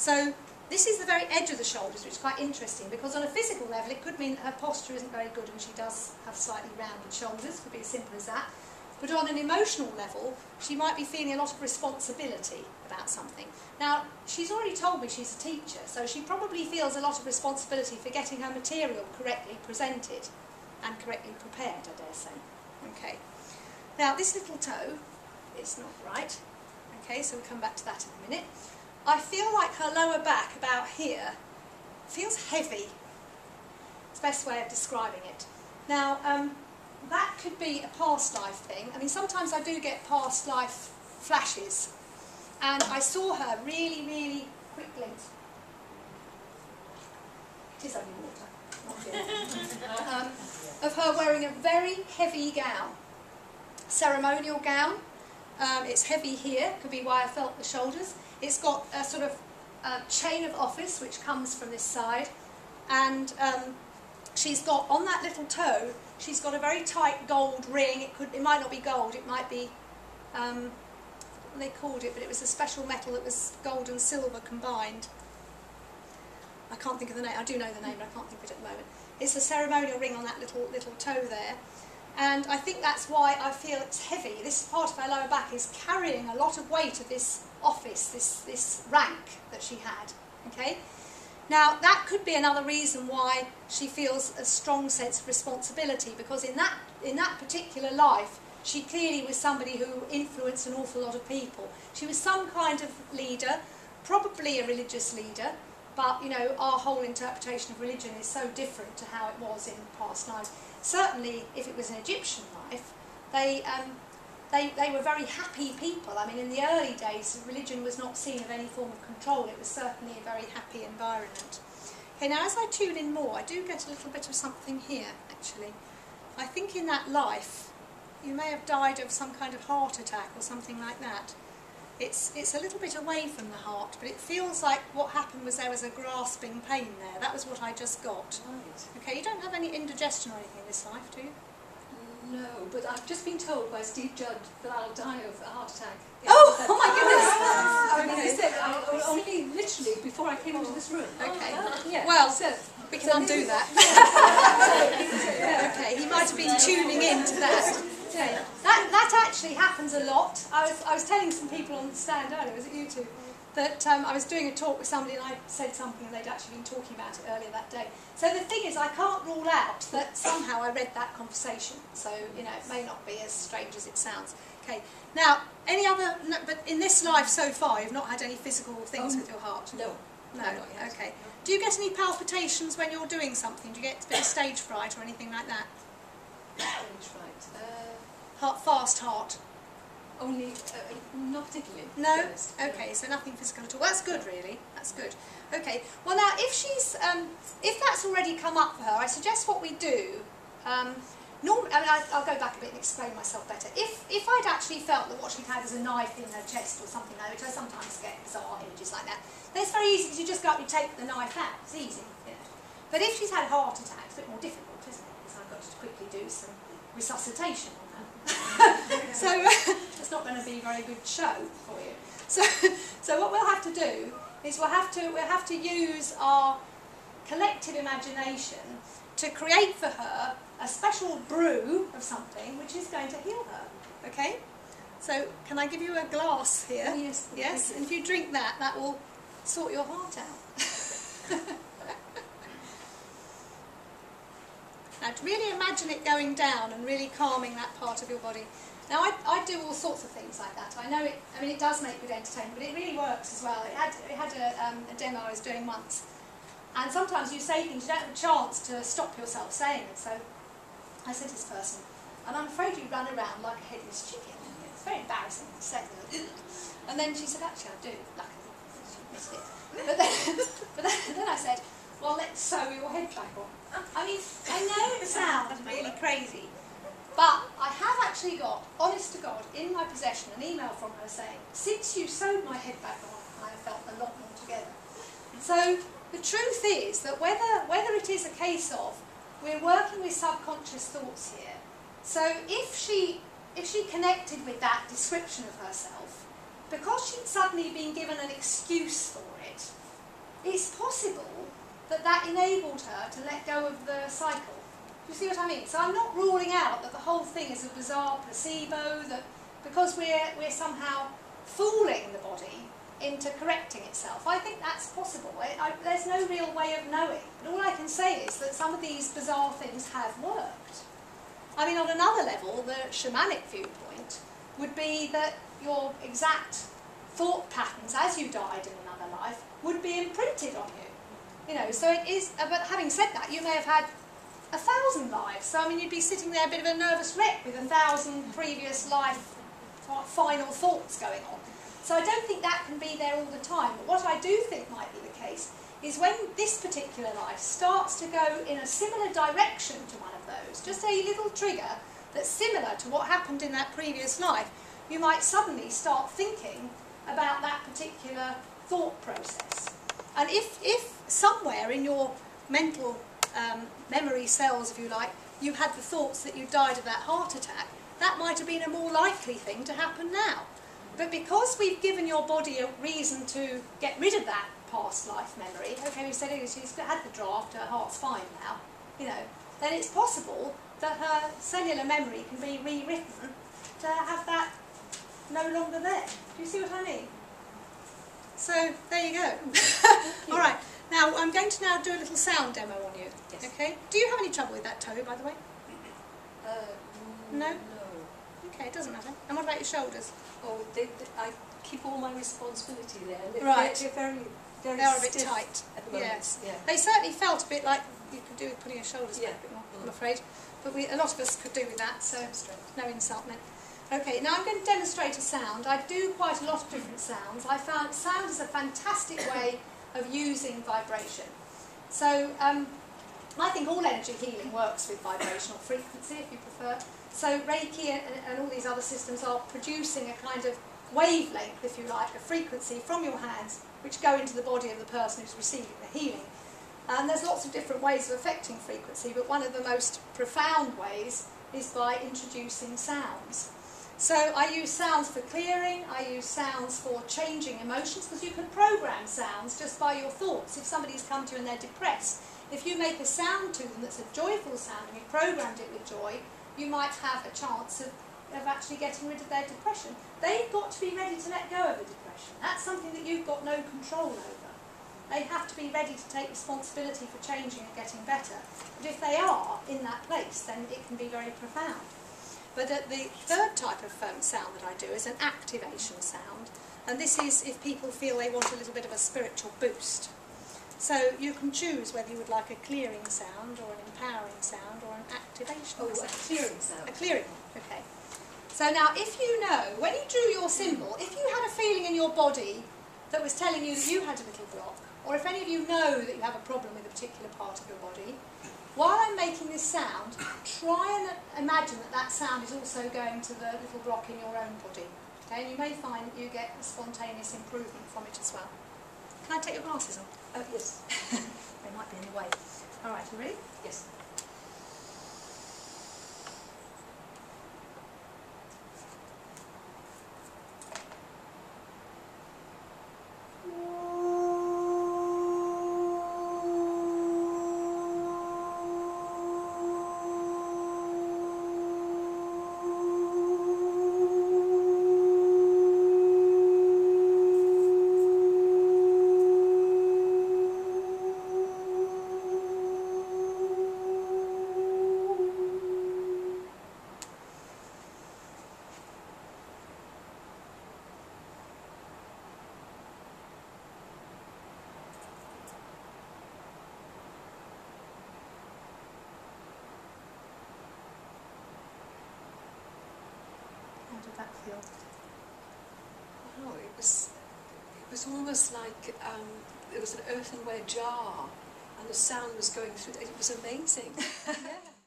So this is the very edge of the shoulders, which is quite interesting, because on a physical level it could mean that her posture isn't very good and she does have slightly rounded shoulders, could be as simple as that. But on an emotional level, she might be feeling a lot of responsibility about something. Now, she's already told me she's a teacher, so she probably feels a lot of responsibility for getting her material correctly presented and correctly prepared, I dare say. Okay. Now, this little toe is not right. Okay, so we'll come back to that in a minute. I feel like her lower back, about here, feels heavy. It's the best way of describing it. Now, that could be a past life thing. I mean, sometimes I do get past life flashes. And I saw her really, really quickly. It is only water, not good. Of her wearing a very heavy gown. Ceremonial gown. It's heavy here, could be why I felt the shoulders. It's got a sort of chain of office which comes from this side, and she's got on that little toe, she's got a very tight gold ring. It might not be gold, it might be what they called it, but it was a special metal that was gold and silver combined. I can't think of the name. I do know the name, but I can't think of it at the moment. It's a ceremonial ring on that little toe there. And I think that's why I feel it's heavy. This part of her lower back is carrying a lot of weight of this office, this rank that she had. Okay? Now, that could be another reason why she feels a strong sense of responsibility, because in that particular life, she clearly was somebody who influenced an awful lot of people. She was some kind of leader, probably a religious leader, but, you know, our whole interpretation of religion is so different to how it was in past lives. Certainly, if it was an Egyptian life, they were very happy people. I mean, in the early days, religion was not seen of any form of control. It was certainly a very happy environment. Okay, now as I tune in more, I do get a little bit of something here, actually. I think in that life, you may have died of some kind of heart attack or something like that. It's a little bit away from the heart, but it feels like what happened was there was a grasping pain there. That was what I just got. Right. Okay, you don't have any indigestion or anything in this life, do you? No, but I've just been told by Steve Judd that I'll die of a heart attack. Oh my goodness! Okay. He said only literally before I came into this room. Okay. Yeah. Well, so, we can undo that. Okay, he might have been tuning in to that. Okay. That actually happens a lot. I was telling some people on the stand earlier, was it you two, that I was doing a talk with somebody and I said something and they'd actually been talking about it earlier that day. So the thing is, I can't rule out that somehow I read that conversation. So, you know, it may not be as strange as it sounds. Okay. Now, any other, no, but in this life so far, you've not had any physical things with your heart? No. No, okay. Do you get any palpitations when you're doing something? Do you get a bit of stage fright or anything like that? Stage fright. Fast heart? Only, not particularly. No? Okay, so nothing physical at all. That's good, really. That's good. Okay, well now, if that's already come up for her, I suggest what we do, normally, I mean, I'll go back a bit and explain myself better. If I'd actually felt that what she had was a knife in her chest or something like that, which I sometimes get bizarre images like that, then it's very easy because you just go up and take the knife out. It's easy, you know. But if she's had a heart attack, it's a bit more difficult, isn't it? Because I've got to quickly do some resuscitation on that. So it's not going to be a very good show for you. So what we'll have to do is we'll have to use our collective imagination to create for her a special brew of something which is going to heal her. Okay? So can I give you a glass here? Oh, yes. Yes, and if you drink that, that will sort your heart out. Now, to really imagine it going down and really calming that part of your body. Now, I do all sorts of things like that. I know it. I mean, it does make good entertainment, but it really works as well. It had a demo I was doing once, and sometimes you say things you don't have a chance to stop yourself saying it. So I said to this person, and I'm afraid you run around like a headless chicken. It's very embarrassing to say. And then she said, actually, I do. Luckily, she missed it. But then I said, well, let's sew your head back on. I mean, I know it sounds really crazy, but I have actually got, honest to God, in my possession an email from her saying, since you sewed my head back on, I have felt a lot more together. So the truth is that whether it is a case of we're working with subconscious thoughts here, so if she connected with that description of herself, because she'd suddenly been given an excuse for it, it's possible that that enabled her to let go of the cycle. Do you see what I mean? So I'm not ruling out that the whole thing is a bizarre placebo, that because we're somehow fooling the body into correcting itself. I think that's possible. There's no real way of knowing. But all I can say is that some of these bizarre things have worked. I mean, on another level, the shamanic viewpoint would be that your exact thought patterns as you died in another life would be imprinted on you. You know, so it is, but having said that, you may have had 1,000 lives. So, I mean, you'd be sitting there a bit of a nervous wreck with 1,000 previous life final thoughts going on. So I don't think that can be there all the time. But what I do think might be the case is when this particular life starts to go in a similar direction to one of those, just a little trigger that's similar to what happened in that previous life, you might suddenly start thinking about that particular thought process. And if somewhere in your mental memory cells, if you like, you had the thoughts that you died of that heart attack, that might have been a more likely thing to happen now. But because we've given your body a reason to get rid of that past life memory, okay, we said she's had the draft, her heart's fine now, you know, then it's possible that her cellular memory can be rewritten to have that no longer there. Do you see what I mean? So, there you go. All right, now I'm going to now do a little sound demo on you. Yes. Okay? Do you have any trouble with that toe, by the way? No? No. Okay, it doesn't matter. And what about your shoulders? Oh, I keep all my responsibility there. And Right. They're very They're a bit stiff tight. at the moment. Yes. Yeah. They certainly felt a bit like you could do with putting your shoulders back Yeah. a bit more, I'm afraid. But a lot of us could do with that, so no insult meant. Okay, now I'm going to demonstrate a sound. I do quite a lot of different sounds. I found sound is a fantastic way of using vibration. So I think all energy healing works with vibrational frequency, if you prefer. So Reiki and all these other systems are producing a kind of wavelength, if you like, a frequency from your hands which go into the body of the person who's receiving the healing. And there's lots of different ways of affecting frequency, but one of the most profound ways is by introducing sounds. So I use sounds for clearing, I use sounds for changing emotions, because you can program sounds just by your thoughts. If somebody's come to you and they're depressed, if you make a sound to them that's a joyful sound and you programmed it with joy, you might have a chance of actually getting rid of their depression. They've got to be ready to let go of a depression. That's something that you've got no control over. They have to be ready to take responsibility for changing and getting better. But if they are in that place, then it can be very profound. But the third type of sound that I do is an activation sound. And this is if people feel they want a little bit of a spiritual boost. So you can choose whether you would like a clearing sound or an empowering sound or an activation sound. a clearing sound. A clearing one, okay. So now if you know, when you drew your symbol, if you had a feeling in your body that was telling you that you had a little block, or if any of you know that you have a problem with a particular part of your body, while I'm making this sound, try and imagine that that sound is also going to the little block in your own body. Okay, and you may find that you get a spontaneous improvement from it as well. Can I take your glasses off? Oh, yes. They might be in the way. All right, you ready? Yes. How did that feel? Oh, it was almost like there was an earthenware jar and the sound was going through. It was amazing. Yeah.